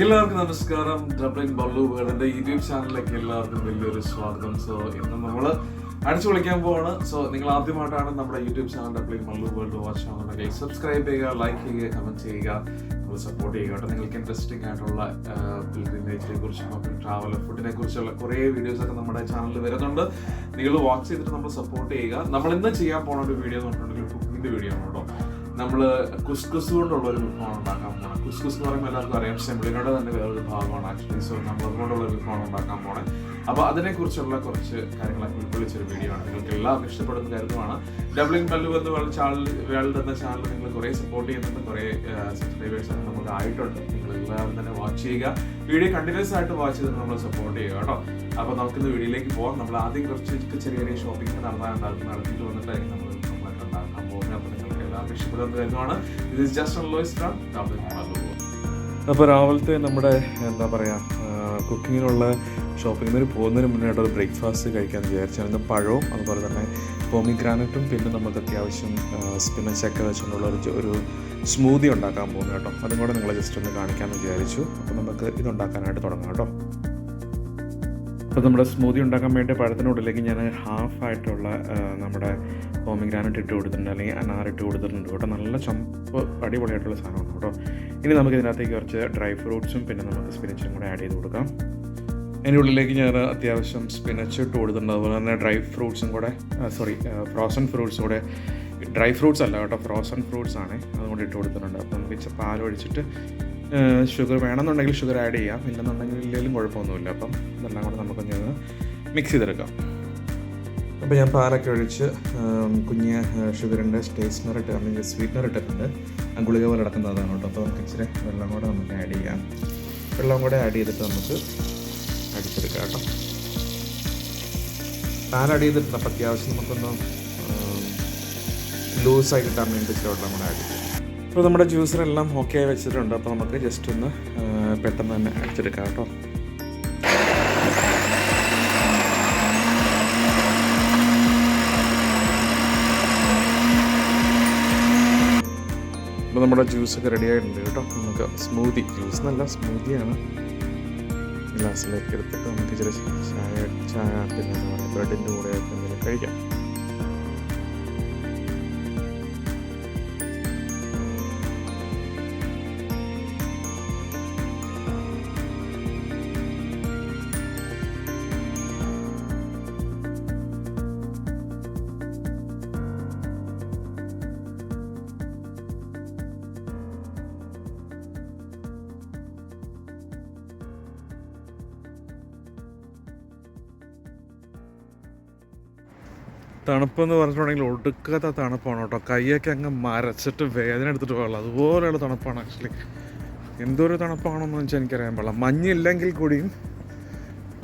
എല്ലാവർക്കും നമസ്കാരം. Dublin ബള്ളു വേർഡിന്റെ YouTube ചാനലിലേക്ക് എല്ലാവർക്കും വലിയൊരു സ്വാഗതം. സോ ഇന്ന് നമ്മൾ അടിച്ചു വിളിക്കാൻ പോവാണ്. സോ നിങ്ങൾ ആദ്യമായിട്ടാണ് നമ്മുടെ യൂട്യൂബ് ചാനൽ ഡബ്ലിൻ ബള്ളു വേൾഡ് വാച്ച് ആണെന്നുണ്ടെങ്കിൽ സബ്സ്ക്രൈബ് ചെയ്യുക, ലൈക്ക് ചെയ്യുക, കമന്റ് ചെയ്യുക, നമ്മൾ സപ്പോർട്ട് ചെയ്യുക കേട്ടോ. നിങ്ങൾക്ക് ഇൻട്രസ്റ്റിംഗ് ആയിട്ടുള്ള പിൽഗ്രിമേജിനെ കുറിച്ചും ട്രാവൽ ഫുഡിനെ കുറിച്ചുള്ള കുറേ വീഡിയോസ് ഒക്കെ നമ്മുടെ ചാനലിൽ വരുന്നുണ്ട്. നിങ്ങൾ വാച്ച് ചെയ്തിട്ട് നമ്മൾ സപ്പോർട്ട് ചെയ്യുക. നമ്മൾ ഇന്ന് ചെയ്യാൻ പോകുന്ന ഒരു വീഡിയോ എന്ന് പറഞ്ഞിട്ടുണ്ടെങ്കിൽ കുക്കിങ്ങിന്റെ വീഡിയോ ആണ് കേട്ടോ. നമ്മൾ കുസ്കുസ് കൊണ്ടുള്ള ഒരു വിഭവമാണ് ഉണ്ടാക്കാൻ പോകണം. കുസ്കുസ് എന്ന് പറയുമ്പോൾ എല്ലാവർക്കും അറിയാം, സെമിളിനോട് തന്നെ വേറൊരു ഭാഗമാണ് ആക്ച്വലി. സോ നമ്മൾ അതുകൊണ്ടുള്ള ഒരു വിഭവമാണ് ഉണ്ടാക്കാൻ പോകണേ. അപ്പോൾ അതിനെക്കുറിച്ചുള്ള കുറച്ച് കാര്യങ്ങളൊക്കെ ഉൾക്കൊള്ളിച്ചൊരു വീഡിയോ ആണ്. നിങ്ങൾക്ക് എല്ലാവർക്കും ഇഷ്ടപ്പെടുന്ന കരുതുമാണ്. ഡബ്ലിൻ ബള്ളു എന്ന് ചാനൽ വേൾഡ് എന്ന ചാനൽ നിങ്ങൾ കുറേ സപ്പോർട്ട് ചെയ്യുന്നുണ്ട്, കുറേ സബ്സ്ക്രൈബേഴ്സ് ഒക്കെ നമുക്ക് ആയിട്ടുണ്ട്. നിങ്ങൾ എല്ലാവരും തന്നെ വാച്ച് ചെയ്യുക, വീഡിയോ കണ്ടിന്യൂസ് ആയിട്ട് വാച്ച് ചെയ്ത് നമ്മൾ സപ്പോർട്ട് ചെയ്യുക കേട്ടോ. അപ്പോൾ നമുക്കിന്ന് വീഡിയോയിലേക്ക് പോകാം. നമ്മൾ ആദ്യം കുറച്ച് ചെറിയ ചെറിയ ഷോപ്പിംഗ് നടത്തിയിട്ട് വന്നിട്ടായിരിക്കും നമ്മളൊക്കെ ഉണ്ടാക്കാൻ പോകുന്നത്. അപ്പോൾ ഇഷ്ടപ്പെടുന്ന കാര്യമാണ്. ഇത് ജസ്റ്റ് ഓൺ ലോയ്സ് ഫ്രം ഡബ്ലിൻ ബള്ളു. അപ്പോൾ രാവിലത്തെ നമ്മുടെ എന്താ പറയുക കുക്കിങ്ങിനുള്ള ഷോപ്പിങ്ങിന് പോകുന്നതിന് മുന്നായിട്ട് ഒരു ബ്രേക്ക്ഫാസ്റ്റ് കഴിക്കാമെന്ന് വിചാരിച്ചാൽ പഴവും അതുപോലെ തന്നെ പോമിഗ്രാനറ്റും പിന്നെ നമുക്ക് അത്യാവശ്യം സ്പിനച്ചൊക്കെ വെച്ചുകൊണ്ടുള്ള ഒരു സ്മൂതി ഉണ്ടാക്കാൻ പോകുന്നു കേട്ടോ. അതും കൂടെ നിങ്ങളെ ജസ്റ്റ് ഒന്ന് കാണിക്കാമെന്ന് വിചാരിച്ചു. അപ്പോൾ നമുക്ക് ഇതുണ്ടാക്കാനായിട്ട് തുടങ്ങാം കേട്ടോ. അപ്പോൾ നമ്മുടെ സ്മൂതി ഉണ്ടാക്കാൻ വേണ്ടി പഴത്തിനുള്ളിലേക്ക് ഞാൻ ഹാഫായിട്ടുള്ള നമ്മുടെ പോമിഗ്രാനറ്റ് ഇട്ട് കൊടുത്തിട്ടുണ്ട്, അല്ലെങ്കിൽ അനാർ ഇട്ട് കൊടുത്തിട്ടുണ്ട് കേട്ടോ. നല്ല ചുമപ്പ് അടിപൊളിയായിട്ടുള്ള സാധനമാണ് കേട്ടോ. ഇനി നമുക്ക് ഇതിനകത്തേക്ക് കുറച്ച് ഡ്രൈ ഫ്രൂട്ട്സും പിന്നെ നമുക്ക് സ്പിനച്ചും കൂടെ ആഡ് ചെയ്ത് കൊടുക്കാം. അതിൻ്റെ ഉള്ളിലേക്ക് ഞാൻ അത്യാവശ്യം സ്പിനച്ച് ഇട്ട് കൊടുത്തിട്ടുണ്ട്, അതുപോലെ തന്നെ ഡ്രൈ ഫ്രൂട്ട്സും കൂടെ ഫ്രോസൺ ഫ്രൂട്ട്സ് കൂടെ. ഡ്രൈ ഫ്രൂട്ട്സ് അല്ല കേട്ടോ, ഫ്രോസൺ ഫ്രൂട്ട്സ് ആണ്, അതുകൊണ്ട് ഇട്ട് കൊടുത്തിട്ടുണ്ട്. അപ്പോൾ നമുക്ക് പാലൊഴിച്ചിട്ട് ഷുഗർ വേണമെന്നുണ്ടെങ്കിൽ ഷുഗർ ആഡ് ചെയ്യാം, ഇല്ലെന്നുണ്ടെങ്കിൽ ഇല്ലെങ്കിലും കുഴപ്പമൊന്നുമില്ല. അപ്പം ഇതെല്ലാം കൂടെ നമുക്കൊന്ന് മിക്സ് ചെയ്തെടുക്കാം. അപ്പോൾ ഞാൻ പാലൊക്കെ ഒഴിച്ച് കുഞ്ഞ് ഷുഗറിൻ്റെ സ്റ്റേഷനർ ഇട്ട് അല്ലെങ്കിൽ സ്വീറ്റ്നർ ഇട്ടിട്ടുണ്ട്. ആ ഗുളിക പോലെ കിടക്കുന്നതാണ് കേട്ടോ. അപ്പോൾ നമുക്ക് ഇച്ചിരി വെള്ളം കൂടെ നമുക്ക് ആഡ് ചെയ്യാം. വെള്ളം കൂടെ ആഡ് ചെയ്തിട്ട് നമുക്ക് അടിച്ചെടുക്കാം കേട്ടോ. പാൽ ആഡ് ചെയ്തിട്ടുണ്ട്. അപ്പോൾ അത്യാവശ്യം നമുക്കൊന്ന് ലൂസായി കിട്ടാൻ വേണ്ടി ഇച്ചിരി വെള്ളം കൂടെ ആഡ് ചെയ്യാം. അപ്പോൾ നമ്മുടെ ജ്യൂസറെല്ലാം ഓക്കെ ആയി വെച്ചിട്ടുണ്ട്. അപ്പോൾ നമുക്ക് ജസ്റ്റ് ഒന്ന് പെട്ടെന്ന് തന്നെ അടിച്ചെടുക്കാം കേട്ടോ. അപ്പോൾ നമ്മുടെ ജ്യൂസൊക്കെ റെഡി ആയിട്ടുണ്ട് കേട്ടോ. നമുക്ക് സ്മൂതി, ജ്യൂസ് എന്നല്ല സ്മൂതിയാണ്. ഗ്ലാസ്സിലേക്ക് എടുത്തിട്ട് നമുക്ക് ഇച്ചിരി ചായ പിന്നെ എന്താ പറയുക ബ്രെഡിൻ്റെ കൂടെ എന്തെങ്കിലും കഴിക്കാം. തണുപ്പെന്ന് പറഞ്ഞിട്ടുണ്ടെങ്കിൽ ഒടുക്കാത്ത തണുപ്പാണ് കേട്ടോ. കൈയൊക്കെ അങ്ങ് മരച്ചിട്ട് വേദന എടുത്തിട്ട് പോകാം, അതുപോലെയുള്ള തണുപ്പാണ് ആക്ച്വലി. എന്തൊരു തണുപ്പാണെന്ന് വെച്ചാൽ എനിക്കറിയാൻ പാടില്ല. മഞ്ഞില്ലെങ്കിൽ കൂടിയും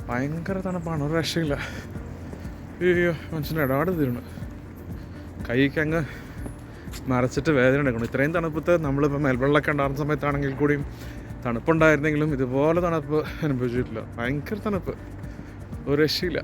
ഭയങ്കര തണുപ്പാണ്, ഒരു രക്ഷയില്ല. അയ്യോ മനുഷ്യൻ്റെ ഇടാട് തീരുന്നു, കൈക്ക് അങ്ങ് മരച്ചിട്ട് വേദന എടുക്കണം. ഇത്രയും തണുപ്പത്ത് നമ്മളിപ്പോൾ മെൽബണിലൊക്കെ ഉണ്ടാകുന്ന സമയത്താണെങ്കിൽ കൂടിയും തണുപ്പുണ്ടായിരുന്നെങ്കിലും ഇതുപോലെ തണുപ്പ് അനുഭവിച്ചിട്ടില്ല. ഭയങ്കര തണുപ്പ്, ഒരു രക്ഷയില്ല.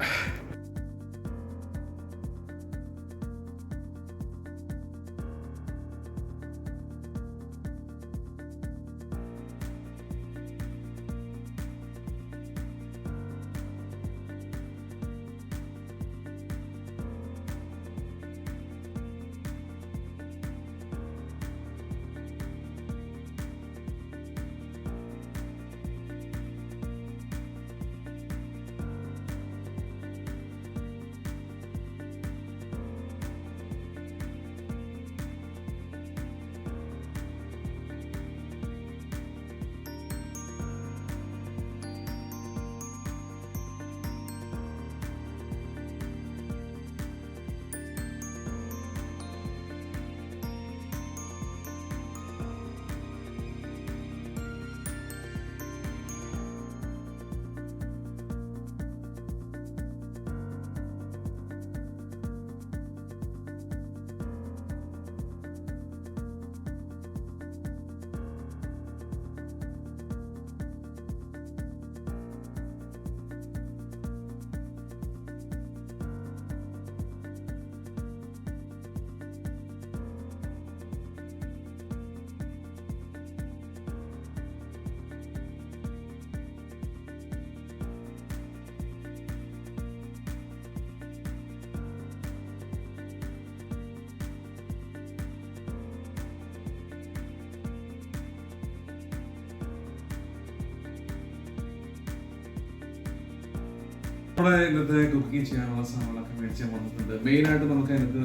നമ്മുടെ ഇന്നത്തെ കുക്കിംഗ് ചെയ്യാനുള്ള സാധനങ്ങളൊക്കെ മേടിച്ചാൽ വന്നിട്ടുണ്ട്. മെയിനായിട്ട് നമുക്ക് അതിനകത്ത്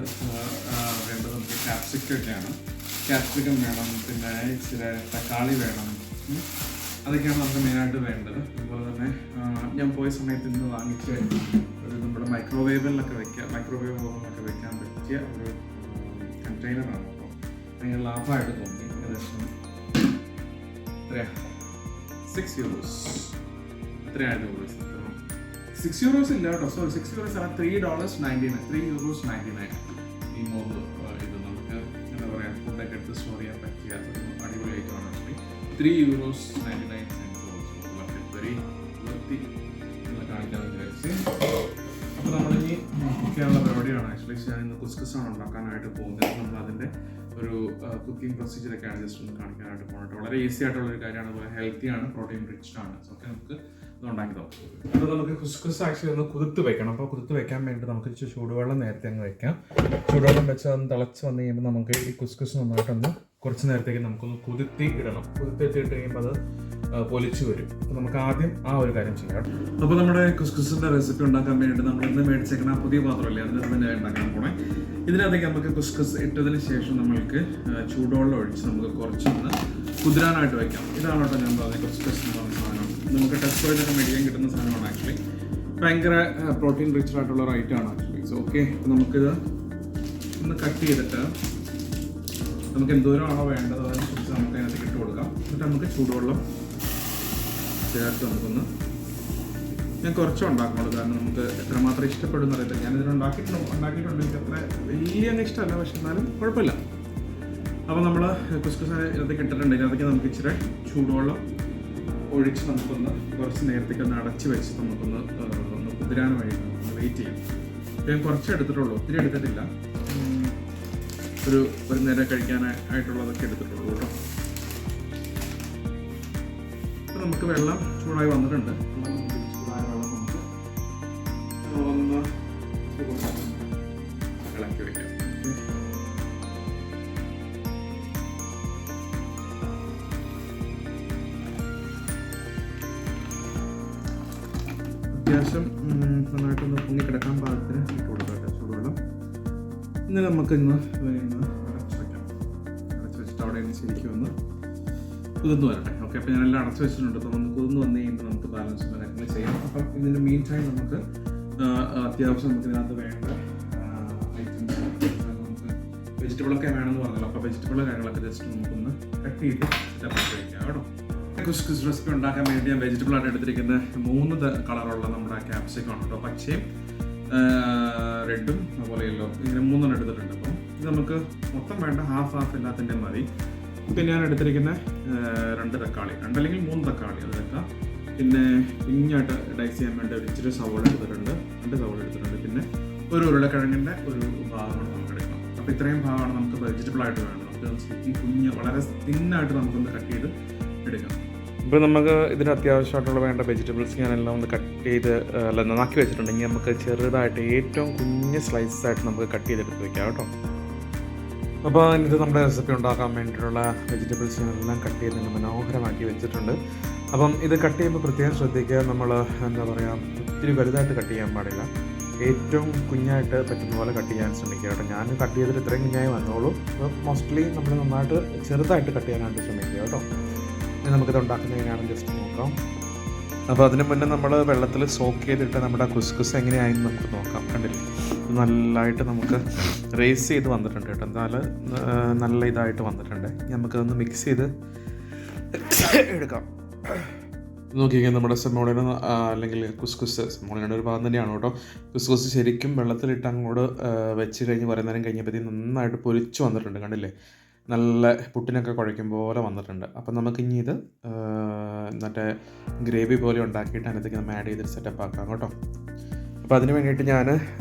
വേണ്ടത് നമുക്ക് ക്യാപ്സിക്കൊക്കെയാണ്. ക്യാപ്സിക്കം വേണം, പിന്നെ ഇച്ചിരി തക്കാളി വേണം. അതൊക്കെയാണ് നമുക്ക് മെയിനായിട്ട് വേണ്ടത്. അതുപോലെ തന്നെ ഞാൻ പോയ സമയത്ത് ഇന്ന് വാങ്ങിച്ച് ഒരു നമ്മുടെ മൈക്രോവേവ് ഓവനിലൊക്കെ വെക്കാൻ പറ്റിയ ഒരു കണ്ടെയ്നറാണ്. അപ്പോൾ ഭയങ്കര ലാഭമായിട്ട് തോന്നി. ഏകദേശം €6 എത്രയാണ് €6 ഇല്ല കേട്ടോ. സോറി, €6 അല്ല, €3.99 ഈ മോബ്. ഇത് നമുക്ക് എന്താ പറയുക, ഫുഡൊക്കെ എടുത്ത് സ്റ്റോർ ചെയ്യാൻ പറ്റിയ ഒരു അടിപൊളി ഐറ്റമാണ്. ആക്ച്വലി €3.99 വെരി വർത്തി എന്ന് കാണിക്കാൻ വിചാരിച്ച്. അപ്പോൾ നമ്മളിനി കുക്കിങ്ങുള്ള പരിപാടിയാണ്. ആക്ച്വലി ഞാൻ ഇന്ന് കുസ്കുസാണ് ഉണ്ടാക്കാനായിട്ട് പോകുന്നത്. നമ്മൾ അതിൻ്റെ ഒരു കുക്കിംഗ് പ്രൊസീജിയറൊക്കെയാണ് ജസ്റ്റ് ഒന്ന് കാണിക്കാനായിട്ട് പോകുന്നത്. വളരെ ഈസി ആയിട്ടുള്ളൊരു കാര്യമാണ്, അതുപോലെ ഹെൽത്തിയാണ്, പ്രോട്ടീൻ റിച്ച്ഡ് ആണ്. സോ ഒക്കെ നമുക്ക് ഇത് ഉണ്ടാക്കി നോക്കാം. അപ്പോൾ നമുക്ക് കുസ്കുസ് ആക്ച്വലി ഒന്ന് കുതിർത്ത് വെക്കണം. അപ്പോൾ കുതിർത്ത് വെക്കാൻ വേണ്ടി നമുക്ക് ചൂടുവെള്ളം നേരത്തെ അങ്ങ് വെക്കാം. ചൂടുവെള്ളം വെച്ച് ഒന്ന് തിളച്ച് വന്നു കഴിയുമ്പോൾ നമുക്ക് ഈ കുസ്കുസ് നന്നായിട്ടൊന്ന് കുറച്ച് നേരത്തേക്ക് നമുക്കൊന്ന് കുതിർത്തി ഇടണം. കുതിർത്തിട്ട് കഴിയുമ്പോൾ അത് പൊലിച്ചു വരും. അപ്പോൾ നമുക്ക് ആദ്യം ആ ഒരു കാര്യം ചെയ്യാം. അപ്പോൾ നമ്മുടെ കുസ്കുസിൻ്റെ റെസിപ്പി ഉണ്ടാക്കാൻ വേണ്ടിയിട്ട് നമ്മൾ ഇന്ന് മേടിച്ചേക്കുന്ന പുതിയ പാത്രമല്ലേ, അതിനകത്ത് തന്നെ ഉണ്ടാക്കാൻ പോണേ. ഇതിനകത്തേക്ക് നമുക്ക് കുസ്കുസ് ഇട്ടതിന് ശേഷം നമ്മൾക്ക് ചൂടുവെള്ളം ഒഴിച്ച് നമുക്ക് കുറച്ചൊന്ന് കുതിരാനായിട്ട് വയ്ക്കാം. ഇതാണ് കേട്ടോ ഞാൻ പറഞ്ഞത് കുസ്കുസ് എന്ന് പറഞ്ഞ സാധനം. നമുക്ക് ടെസ്റ്റ് ഓയിലൊക്കെ മേടിക്കാൻ കിട്ടുന്ന സാധനമാണ്. ആക്ച്വലി ഭയങ്കര പ്രോട്ടീൻ റിച്ച് ആയിട്ടുള്ള ഒരു ഐറ്റമാണ് ആക്ച്വലി. സോ ഓക്കെ, നമുക്കിത് ഒന്ന് കട്ട് ചെയ്തിട്ട് നമുക്ക് എന്തോരമാണോ വേണ്ടത് അതനുസരിച്ച് നമുക്ക് അതിനകത്ത് ഇട്ട് കൊടുക്കാം. എന്നിട്ട് നമുക്ക് ചൂടുവെള്ളം ചേർത്ത് നമുക്കൊന്ന്, ഞാൻ കുറച്ചും ഉണ്ടാക്കുന്നുള്ളൂ, കാരണം നമുക്ക് എത്രമാത്രം ഇഷ്ടപ്പെടുന്ന അറിയില്ല. ഞാനിതിന് ഉണ്ടാക്കിയിട്ടുണ്ട്. എനിക്ക് അത്ര വലിയ ഇഷ്ടമല്ല, പക്ഷെ എന്നാലും കുഴപ്പമില്ല. അപ്പോൾ നമ്മൾ കുസ്കുസ് ഇതിനകത്തേക്ക് ഇട്ടിട്ടുണ്ട്. ഇതിനകത്തേക്ക് നമുക്ക് ഇച്ചിരി ചൂടുവെള്ളം ഒഴിച്ച് നമുക്കൊന്ന് കുറച്ച് നേരത്തേക്ക് ഒന്ന് അടച്ച് വെച്ച് നമുക്കൊന്ന് കുതിരാനുമായി വെയിറ്റ് ചെയ്യും. ഞാൻ കുറച്ച് എടുത്തിട്ടുള്ളൂ, ഒത്തിരി എടുത്തിട്ടില്ല. ഒരു നേരം കഴിക്കാനായിട്ടുള്ളതൊക്കെ എടുത്തിട്ടുള്ളൂ കേട്ടോ. അപ്പോൾ നമുക്ക് വെള്ളം ചൂടായി വന്നിട്ടുണ്ട്. ചൂടായ വെള്ളം നമുക്ക് ഒന്ന് ഇളക്കി വയ്ക്കാം. അത്യാവശ്യം നന്നായിട്ടൊന്ന് പൊങ്ങിക്കിടക്കാൻ പാകത്തിന് ഇട്ട് കൊടുക്കാം ചൂടുവെള്ളം. ഇന്ന് നമുക്കിന്ന് അടച്ച് വയ്ക്കാം. അടച്ച് വെച്ചിട്ട് അവിടെ നിന്ന് ശരിക്കും ഒന്ന് കുതിർന്ന് വരട്ടെ. ഓക്കെ, അപ്പോൾ ഞാനെല്ലാം അടച്ച് വെച്ചിട്ടുണ്ട്. അപ്പോൾ ഒന്ന് കുതിർന്ന് വന്നു കഴിയുമ്പോൾ നമുക്ക് ബാലൻസ് കാര്യങ്ങൾ ചെയ്യാം. അപ്പം ഇതിൻ്റെ മീൻ ടൈം നമുക്ക് അത്യാവശ്യം നമുക്ക് ഇതിനകത്ത് വേണ്ട ഐറ്റംസ്, നമുക്ക് വെജിറ്റബിളൊക്കെ വേണമെന്ന് പറഞ്ഞല്ലോ. അപ്പോൾ വെജിറ്റബിൾ കാര്യങ്ങളൊക്കെ ജസ്റ്റ് നമുക്കൊന്ന് കട്ട് ചെയ്ത് സെറ്റപ്പാക്കി വയ്ക്കാം കേട്ടോ. കുസ്കുസ് റെസിപ്പി ഉണ്ടാക്കാൻ വേണ്ടി ഞാൻ വെജിറ്റബിളായിട്ട് എടുത്തിരിക്കുന്ന 3 കളറുള്ള നമ്മുടെ ക്യാപ്സിക്കം ആണ് കേട്ടോ. പച്ചയും റെഡും അതുപോലെ യെല്ലോ, ഇങ്ങനെ 3 എടുത്തിട്ടുണ്ട്. അപ്പം ഇത് നമുക്ക് മൊത്തം വേണ്ട ഹാഫ് എല്ലാത്തിൻ്റെ മതി. പിന്നെ ഞാൻ എടുത്തിരിക്കുന്ന 2 തക്കാളി, 2 അല്ലെങ്കിൽ 3 തക്കാളി അത് വെക്കാം. പിന്നെ കുഞ്ഞായിട്ട് ഡൈസ് ചെയ്യാൻ വേണ്ടി ഇച്ചിരി സവോള എടുത്തിട്ടുണ്ട്, 2 സവോള എടുത്തിട്ടുണ്ട്. പിന്നെ ഒരു ഉരുളക്കിഴങ്ങിൻ്റെ ഒരു ഭാഗമാണ് നമുക്ക് എടുക്കണം. അപ്പോൾ ഇത്രയും ഭാഗമാണ് നമുക്ക് വെജിറ്റബിളായിട്ട് വേണം. നമുക്ക് വളരെ തിന്നായിട്ട് നമുക്കൊന്ന് കട്ട് ചെയ്ത് എടുക്കാം. ഇപ്പോൾ നമുക്ക് ഇതിന് അത്യാവശ്യമായിട്ടുള്ള വേണ്ട വെജിറ്റബിൾസ് ഞാനെല്ലാം ഒന്ന് കട്ട് ചെയ്ത് നന്നാക്കി വെച്ചിട്ടുണ്ടെങ്കിൽ നമുക്ക് ചെറുതായിട്ട് ഏറ്റവും കുഞ്ഞ് സ്ലൈസസ് ആയിട്ട് നമുക്ക് കട്ട് ചെയ്തെടുത്ത് വെക്കാം കേട്ടോ. അപ്പോൾ ഇത് നമ്മുടെ റെസിപ്പി ഉണ്ടാക്കാൻ വേണ്ടിയിട്ടുള്ള വെജിറ്റബിൾസ് ഞാനെല്ലാം കട്ട് ചെയ്ത് മനോഹരമാക്കി വെച്ചിട്ടുണ്ട്. അപ്പം ഇത് കട്ട് ചെയ്യുമ്പോൾ പ്രത്യേകം ശ്രദ്ധിക്കുക, നമ്മൾ എന്താ പറയുക, ഒത്തിരി വലുതായിട്ട് കട്ട് ചെയ്യാൻ പാടില്ല. ഏറ്റവും കുഞ്ഞായിട്ട് പറ്റുന്ന പോലെ കട്ട് ചെയ്യാൻ ശ്രമിക്കുക കേട്ടോ. ഞാൻ കട്ട് ചെയ്തിട്ട് ഇത്രയും കുഞ്ഞായി വന്നോളൂ. അപ്പോൾ മോസ്റ്റ്ലി നമ്മൾ നന്നായിട്ട് ചെറുതായിട്ട് കട്ട് ചെയ്യാനായിട്ട് ശ്രമിക്കുക കേട്ടോ. ഇനി നമുക്കിത് ഉണ്ടാക്കുന്നത് എങ്ങനെയാണെന്ന് ജസ്റ്റ് നോക്കാം. അപ്പോൾ അതിന് മുന്നേ നമ്മൾ വെള്ളത്തിൽ സോക്ക് ചെയ്തിട്ട് നമ്മുടെ കുസ്കുസ് എങ്ങനെയായെന്ന് നമുക്ക് നോക്കാം. കണ്ടില്ലേ, നല്ലതായിട്ട് നമുക്ക് റേസ് ചെയ്ത് വന്നിട്ടുണ്ട് കേട്ടോ. എന്നാലും നല്ല ഇതായിട്ട് വന്നിട്ടുണ്ട്. നമുക്കതൊന്ന് മിക്സ് ചെയ്ത് എടുക്കാം. നോക്കിക്കാൻ നമ്മുടെ സെമോളിന അല്ലെങ്കിൽ കുസ്കുസ്, സെമോളിനയുടെ ഒരു ഭാഗം തന്നെയാണ് കേട്ടോ. കുസ്കുസ് ശരിക്കും വെള്ളത്തിലിട്ട് അങ്ങോട്ട് വെച്ച് കഴിഞ്ഞ് കുറേ നേരം കഴിഞ്ഞപ്പോഴത്തേക്കും നന്നായിട്ട് പൊരിച്ച് വന്നിട്ടുണ്ട്. കണ്ടില്ലേ, നല്ല പുട്ടിനൊക്കെ കുഴയ്ക്കും പോലെ വന്നിട്ടുണ്ട്. അപ്പം നമുക്കിനി ഇത് മറ്റേ ഗ്രേവി പോലെ ഉണ്ടാക്കിയിട്ട് അതിനകത്തേക്ക് നമ്മൾ ആഡ് ചെയ്തിട്ട് സെറ്റപ്പ് ആക്കാം കേട്ടോ. അപ്പോൾ അതിന് വേണ്ടിയിട്ട് ഞാൻ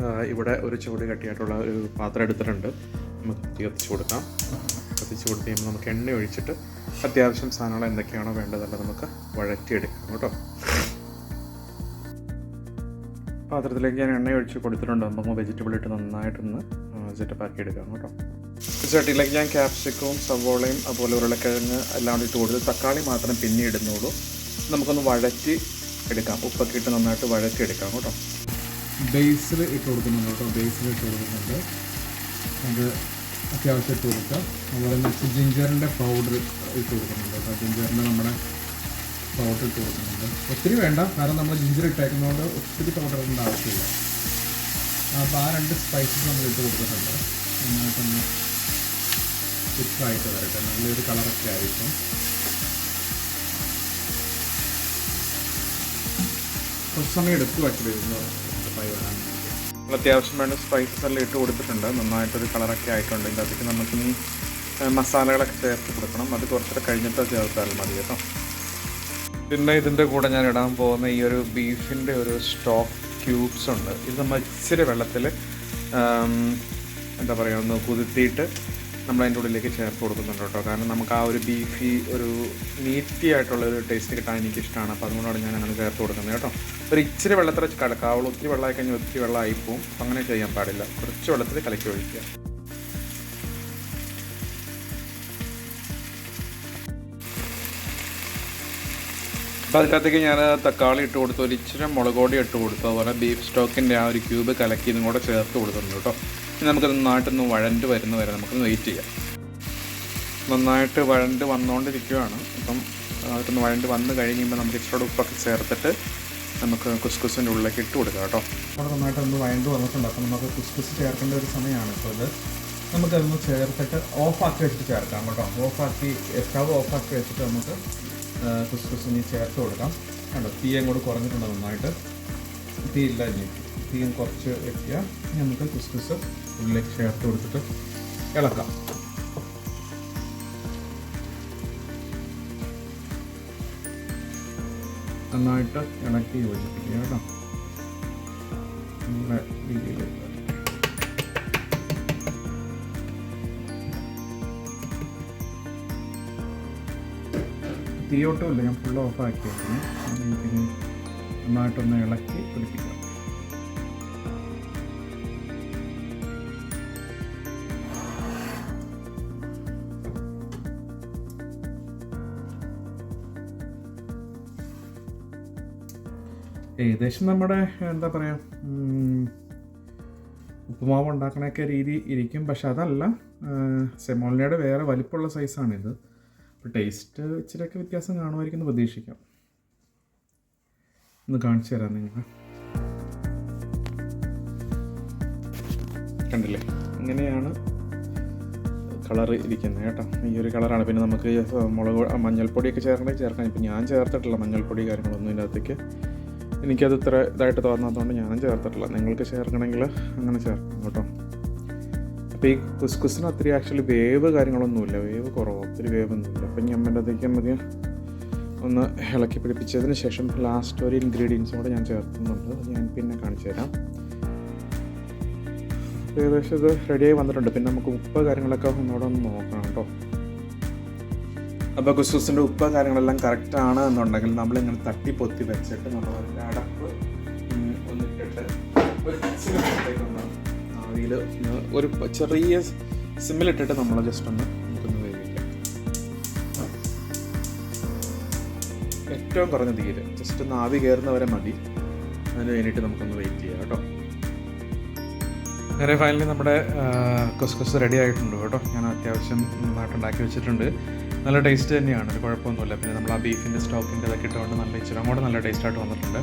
ഇവിടെ ഒരു ചൂട് കട്ടിയായിട്ടുള്ള ഒരു പാത്രം എടുത്തിട്ടുണ്ട്. നമുക്ക് കത്തിച്ച് കൊടുക്കാം. കത്തിച്ച് കൊടുത്ത് കഴിയുമ്പോൾ നമുക്ക് എണ്ണ ഒഴിച്ചിട്ട് അത്യാവശ്യം സാധനങ്ങൾ എന്തൊക്കെയാണോ വേണ്ടതല്ല നമുക്ക് വഴറ്റിയെടുക്കാം കേട്ടോ. പാത്രത്തിലേക്ക് ഞാൻ എണ്ണ ഒഴിച്ച് കൊടുത്തിട്ടുണ്ട്. നമുക്ക് വെജിറ്റബിൾ ഇട്ട് നന്നായിട്ടൊന്ന് സെറ്റപ്പ് ആക്കി എടുക്കാം കേട്ടോ. ചട്ടിയിലേക്ക് ഞാൻ ക്യാപ്സിക്കവും സവോളയും അതുപോലെ ഉരുളക്കിഴങ്ങ് എല്ലാം ഇട്ട് കൊടുത്ത് തക്കാളി മാത്രം പിന്നെ ഇടുന്നുള്ളൂ. നമുക്കൊന്ന് വഴറ്റി എടുക്കാം. ഉപ്പൊക്കെ ഇട്ട് നന്നായിട്ട് വഴറ്റി എടുക്കാം കേട്ടോ. ബേസിൽ ഇട്ട് കൊടുക്കുന്നുണ്ട് കേട്ടോ. ബേസിൽ ഇട്ട് കൊടുക്കുന്നുണ്ട്, അത് അത്യാവശ്യം ഇട്ട് കൊടുക്കുക. അതുപോലെ നെക്സ്റ്റ് ജിഞ്ചറിൻ്റെ പൗഡർ ഇട്ട് കൊടുക്കുന്നുണ്ട് കേട്ടോ. ജിഞ്ചറിൻ്റെ നമ്മുടെ പൗഡർ ഇട്ട് കൊടുക്കുന്നുണ്ട്. ഒത്തിരി വേണ്ട, കാരണം നമ്മൾ ജിഞ്ചർ ഇട്ടേക്കുന്നതുകൊണ്ട് ഒത്തിരി പൗഡറിൻ്റെ ആവശ്യമില്ല. അപ്പോൾ ആ 2 സ്പൈസസ് നമ്മൾ ഇട്ട് കൊടുക്കുന്നുണ്ട്. നന്നായിട്ടൊന്ന് മിക്സായിട്ട് വരട്ടെ, നല്ലൊരു കളറൊക്കെ ആയിരിക്കും. കുറച്ച് സമയം എടുക്കും ആക്ച്വലി ഫ്രൈ വരാൻ. അത്യാവശ്യം വേണ്ട സ്പൈസസ് എല്ലാം ഇട്ട് കൊടുത്തിട്ടുണ്ട്. നന്നായിട്ടൊരു കളറൊക്കെ ആയിട്ടുണ്ട്. ഇതിൻ്റെ അകത്തേക്ക് നമുക്കിനി മസാലകളൊക്കെ ചേർത്ത് കൊടുക്കണം. അത് കുറച്ചുകൂടെ കഴിഞ്ഞിട്ട് ചേർത്താൽ മതി കേട്ടോ. പിന്നെ ഇതിൻ്റെ കൂടെ ഞാൻ ഇടാൻ പോകുന്ന ഈ ഒരു ബീഫിൻ്റെ ഒരു സ്റ്റോക്ക് ക്യൂബ്സ് ഉണ്ട്. ഇത് നമ്മൾ ഇച്ചിരി വെള്ളത്തിൽ എന്താ പറയുക ഒന്ന് കുതിർത്തിയിട്ട് നമ്മൾ അതിൻ്റെ ഉള്ളിലേക്ക് ചേർത്ത് കൊടുക്കുന്നുണ്ട് കേട്ടോ. കാരണം നമുക്ക് ആ ഒരു ബീഫി ഒരു മീറ്റി ആയിട്ടുള്ളൊരു ടേസ്റ്റ് കിട്ടാൻ എനിക്കിഷ്ടമാണ്. അപ്പോൾ അതുകൊണ്ടാണ് ഞാൻ അങ്ങനെ ചേർത്ത് കൊടുക്കുന്നത് കേട്ടോ. ഒരു ഇച്ചിരി വെള്ളത്തിൽ വെച്ച് കലക്കാവുള്ളൂ. ഒത്തിരി വെള്ളമായി കഴിഞ്ഞാൽ ഒത്തിരി വെള്ളമായി പോവും. അപ്പോൾ അങ്ങനെ ചെയ്യാൻ പാടില്ല. കുറച്ച് വെള്ളത്തിൽ കലക്കി ഒഴിക്കുക. അപ്പോൾ അതിനകത്തേക്ക് ഞാൻ തക്കാളി ഇട്ട് കൊടുത്തു, ഒരു ഇച്ചിരി മുളക് പൊടി ഇട്ട് കൊടുത്തു, അതുപോലെ ബീഫ് സ്റ്റോക്കിൻ്റെ ആ ഒരു ക്യൂബ് കലക്കി ഇതും കൂടെ ചേർത്ത് കൊടുക്കുന്നുണ്ട് കേട്ടോ. ഇനി നമുക്ക് നന്നായിട്ടൊന്ന് വഴണ്ട് വരുന്ന വരെ നമുക്കൊന്ന് വെയിറ്റ് ചെയ്യാം. നന്നായിട്ട് വഴണ്ട് വന്നുകൊണ്ടിരിക്കുകയാണ്. അപ്പം അതൊന്ന് വഴണ്ട് വന്ന് കഴിയുമ്പോൾ നമുക്ക് ഇച്ചിരി ഉപ്പൊക്കെ ചേർത്തിട്ട് നമുക്ക് കുസ്കുസിൻ്റെ ഉള്ളിലേക്ക് ഇട്ട് കൊടുക്കാം കേട്ടോ. അവിടെ നന്നായിട്ടൊന്ന് വഴണ്ട് വന്നിട്ടുണ്ട്. അപ്പം നമുക്ക് കുസ്കുസ് ചേർക്കേണ്ട ഒരു സമയമാണ് ഇപ്പോൾ ഇത്. നമുക്കതൊന്ന് ചേർത്തിട്ട് ഓഫാക്കി വെച്ചിട്ട് ചേർക്കാം കേട്ടോ. സ്റ്റവ് ഓഫാക്കി വെച്ചിട്ട് നമുക്ക് കുസ്കുസിന് ചേർത്ത് കൊടുക്കാം. കണ്ടോ, തീയും കൂടെ കുറഞ്ഞിട്ടുണ്ട് നന്നായിട്ട്. തീയില്ല, തീയും കുറച്ച് വെക്കുക. നമുക്ക് കുസ്കുസ് ഉള്ളിലേക്ക് ചേർത്ത് കൊടുത്തിട്ട് ഇളക്കാം. നന്നായിട്ട് ഇളക്കി യോജിപ്പിക്കുക കേട്ടോ. നല്ല രീതിയിൽ തീയോട്ടുമില്ല, ഞാൻ ഫുൾ ഓഫാക്കി വെക്കണം. പിന്നെ നന്നായിട്ടൊന്ന് ഇളക്കി പിടിപ്പിക്കാം. ഏകദേശം നമ്മുടെ എന്താ പറയുക ഉപ്പുമാവ് ഉണ്ടാക്കണൊക്കെ രീതി ഇരിക്കും. പക്ഷെ അതല്ല, സെമോളിനയുടെ വേറെ വലിപ്പമുള്ള സൈസാണിത്. അപ്പോൾ ടേസ്റ്റ് ഇച്ചിരിയൊക്കെ വ്യത്യാസം കാണുമായിരിക്കും എന്ന് പ്രതീക്ഷിക്കാം. ഒന്ന് കാണിച്ചു തരാം നിങ്ങൾക്ക്. കണ്ടില്ലേ, ഇങ്ങനെയാണ് കളർ ഇരിക്കുന്നത് കേട്ടോ. ഈ ഒരു കളറാണ്. പിന്നെ നമുക്ക് മഞ്ഞൾപ്പൊടിയൊക്കെ ചേർക്കണമെങ്കിൽ ചേർക്കാം. ഇപ്പം ഞാൻ ചേർത്തിട്ടില്ല മഞ്ഞൾപ്പൊടി കാര്യങ്ങളൊന്നും ഇതിനകത്തേക്ക്. എനിക്കത് ഇത്ര ഇതായിട്ട് തോന്നാത്തതുകൊണ്ട് ഞാനും ചേർത്തിട്ടില്ല. നിങ്ങൾക്ക് ചേർക്കണമെങ്കിൽ അങ്ങനെ ചേർക്കാം കേട്ടോ. അപ്പോൾ ഈ കുസ്കുസിന് ഒത്തിരി ആക്ച്വലി വേവ് കാര്യങ്ങളൊന്നുമില്ല, വേവ് കുറവ്, ഒത്തിരി വേവൊന്നുമില്ല. അപ്പം ഞമ്മൻ്റെതേക്ക് മതി ഒന്ന് ഇളക്കി പിടിപ്പിച്ചതിന് ശേഷം ലാസ്റ്റ് ഒരു ഇൻഗ്രീഡിയൻസും കൂടെ ഞാൻ ചേർക്കുന്നുണ്ട്. അത് ഞാൻ പിന്നെ കാണിച്ചു തരാം. ഏകദേശം ഇത് റെഡിയായി വന്നിട്ടുണ്ട്. പിന്നെ നമുക്ക് ഉപ്പ് കാര്യങ്ങളൊക്കെ ഒന്നുകൂടെ ഒന്ന് നോക്കണം കേട്ടോ. അപ്പോൾ കുസ്കുസിൻ്റെ ഉപ്പ് കാര്യങ്ങളെല്ലാം കറക്റ്റാണ് എന്നുണ്ടെങ്കിൽ നമ്മളിങ്ങനെ തട്ടി പൊത്തി വെച്ചിട്ട് നമ്മൾ അതിൻ്റെ അടപ്പ് ഒന്നിട്ടിട്ട് ഒരു ആവിയിൽ ഒരു ചെറിയ സിമ്മിലിട്ടിട്ട് നമ്മൾ ജസ്റ്റ് ഒന്ന് നമുക്കൊന്ന് വേവിക്കാം. ഏറ്റവും കുറഞ്ഞ തീര് ജസ്റ്റ് ഒന്ന് ആവി കയറുന്നവരെ മതി. അതിന് വേണ്ടിയിട്ട് നമുക്കൊന്ന് വെയിറ്റ് ചെയ്യാം കേട്ടോ. നേരെ ഫൈനലി നമ്മുടെ കുസ്കുസ് റെഡി ആയിട്ടുണ്ട് കേട്ടോ. ഞാൻ അത്യാവശ്യം നന്നായിട്ടുണ്ടാക്കി വെച്ചിട്ടുണ്ട്. നല്ല ടേസ്റ്റ് തന്നെയാണ്, ഒരു കുഴപ്പമൊന്നുമില്ല. പിന്നെ നമ്മൾ ആ ബീഫിൻ്റെ സ്റ്റോക്കിൻ്റെ ഇതൊക്കെ ഇട്ടുകൊണ്ട് നല്ല ഇച്ചിരി അങ്ങോട്ട് നല്ല ടേസ്റ്റായിട്ട് വന്നിട്ടുണ്ട്.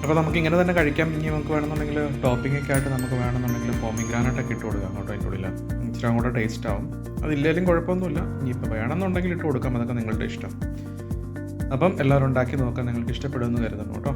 അപ്പോൾ നമുക്ക് ഇങ്ങനെ തന്നെ കഴിക്കാം. ഇനി നമുക്ക് വേണമെന്നുണ്ടെങ്കിൽ ടോപ്പിങ്ങൊക്കെ ആയിട്ട് നമുക്ക് വേണമെന്നുണ്ടെങ്കിൽ പോമിഗ്രാനൈറ്റൊക്കെ ഇട്ട് കൊടുക്കാം കേട്ടോ. അതിൻ്റെ ഉള്ളിൽ ഇച്ചിരി അങ്ങോട്ട് ടേസ്റ്റ് ആവും. അതില്ലെങ്കിലും കുഴപ്പമൊന്നുമില്ല. ഇനിയിപ്പോൾ വേണമെന്നുണ്ടെങ്കിൽ ഇട്ട് കൊടുക്കാം, അതൊക്കെ നിങ്ങളുടെ ഇഷ്ടം. അപ്പം എല്ലാവരും ഉണ്ടാക്കി നോക്കാം, നിങ്ങൾക്ക് ഇഷ്ടപ്പെടുമെന്ന് കരുതുന്നു കേട്ടോ.